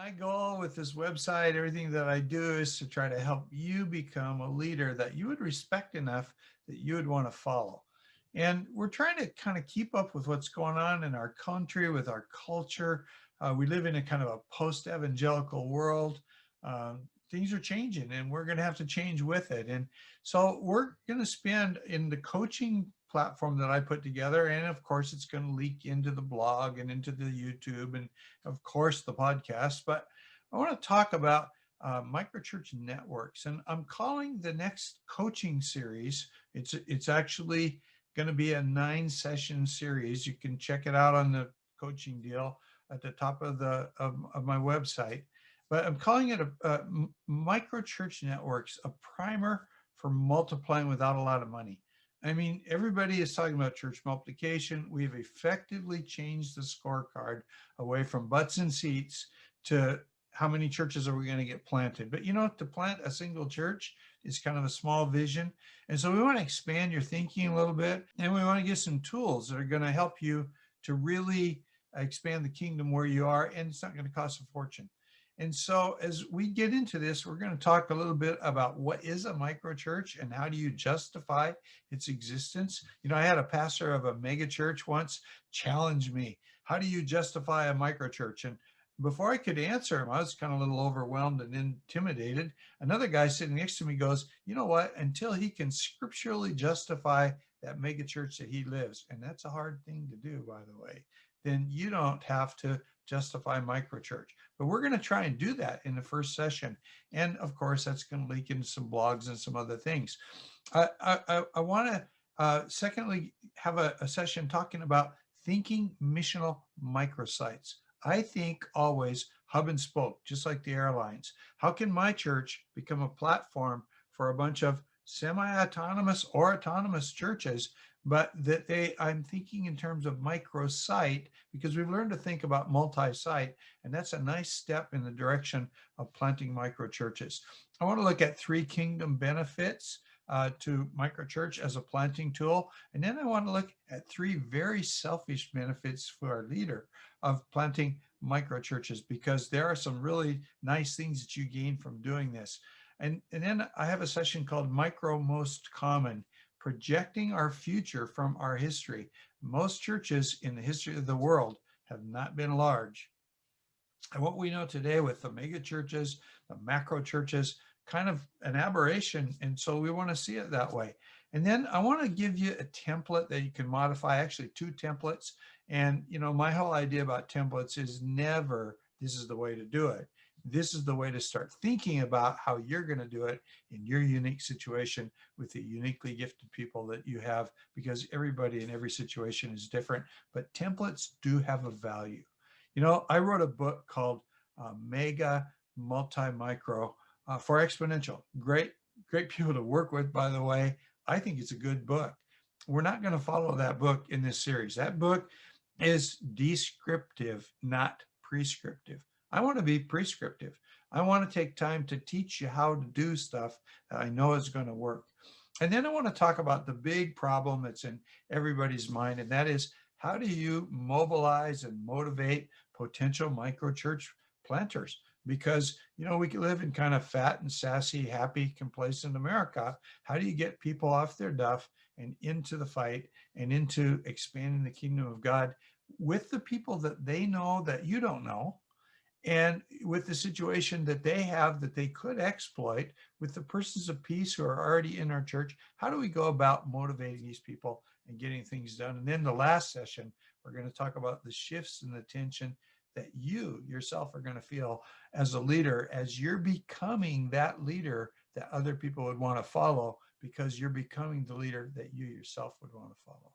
my goal with this website, everything that I do is to try to help you become a leader that you would respect enough that you would want to follow. And we're trying to kind of keep up with what's going on in our country, with our culture. We live in a kind of a post-evangelical world. Things are changing and we're going to have to change with it. And so we're going to spend in the coaching platform that I put together. And of course, it's going to leak into the blog and into the YouTube and of course the podcast. But I want to talk about microchurch networks. And I'm calling the next coaching series, it's actually going to be a 9-session series. You can check it out on the coaching deal at the top of my website. But I'm calling it a Microchurch Networks, a primer for multiplying without a lot of money. I mean, everybody is talking about church multiplication. We've effectively changed the scorecard away from butts and seats to how many churches are we going to get planted. But to plant a single church is kind of a small vision. And so we want to expand your thinking a little bit. And we want to get some tools that are going to help you to really expand the kingdom where you are. And it's not going to cost a fortune. And so as we get into this, we're going to talk a little bit about what is a microchurch and how do you justify its existence. I had a pastor of a mega church once challenge me. How do you justify a microchurch? And before I could answer him, I was kind of a little overwhelmed and intimidated. Another guy sitting next to me goes, you know what? Until he can scripturally justify that mega church that he lives, and that's a hard thing to do, by the way, then you don't have to justify microchurch. But we're going to try and do that in the first session. And of course, that's going to leak into some blogs and some other things. I want to, secondly, have a session talking about thinking missional microsites. I think always hub and spoke, just like the airlines. How can my church become a platform for a bunch of semi-autonomous or autonomous churches, but that I'm thinking in terms of microsite, because we've learned to think about multi-site, and that's a nice step in the direction of planting microchurches. I want to look at 3 kingdom benefits to microchurch as a planting tool. And then I want to look at 3 very selfish benefits for our leader of planting microchurches, because there are some really nice things that you gain from doing this. And then I have a session called Micro Most Common, projecting our future from our history. Most churches in the history of the world have not been large. And what we know today with the mega churches, the macro churches, kind of an aberration. And so we want to see it that way. And then I want to give you a template that you can modify, actually 2 templates. And, my whole idea about templates is never, this is the way to do it. This is the way to start thinking about how you're going to do it in your unique situation with the uniquely gifted people that you have, because everybody in every situation is different, but templates do have a value. I wrote a book called Mega Multi-Micro for Exponential. Great people to work with, by the way. I think it's a good book. We're not going to follow that book in this series. That book is descriptive, not prescriptive. I want to be prescriptive. I want to take time to teach you how to do stuff that I know is going to work. And then I want to talk about the big problem that's in everybody's mind, and that is, how do you mobilize and motivate potential microchurch planters? Because, we live in kind of fat and sassy, happy, complacent America. How do you get people off their duff and into the fight and into expanding the kingdom of God with the people that they know that you don't know, and with the situation that they have that they could exploit with the persons of peace who are already in our church? How do we go about motivating these people and getting things done? And then the last session, we're going to talk about the shifts and the tension that you yourself are going to feel as a leader, as you're becoming that leader that other people would want to follow, because you're becoming the leader that you yourself would want to follow.